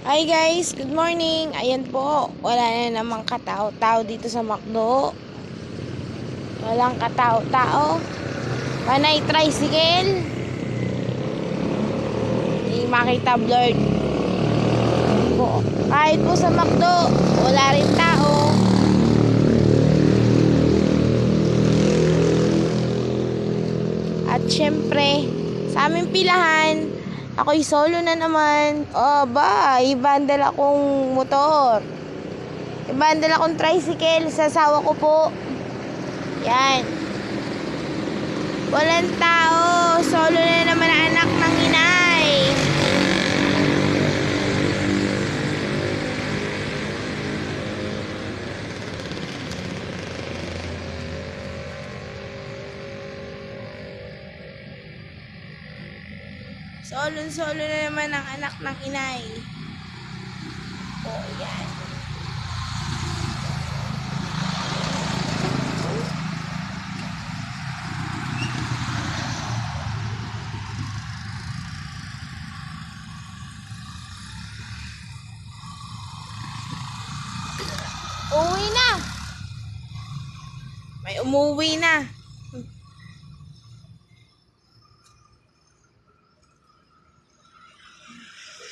Hi guys, good morning. Ayan po, wala na namang katao-tao dito sa McDo. Walang katao-tao. Panay tricycle. Hindi makita blurred. Po. Kahit po sa McDo, wala rin tao. At syempre, sa aming pilahan, ako'y solo na naman. Ibandal akong motor. Ibandal akong tricycle sa asawa ko po. Yan. Walang tao. Solo na naman ang anak ng inay. Solo na naman ang anak ng inay. Yan. Uwi na. May umuwi na.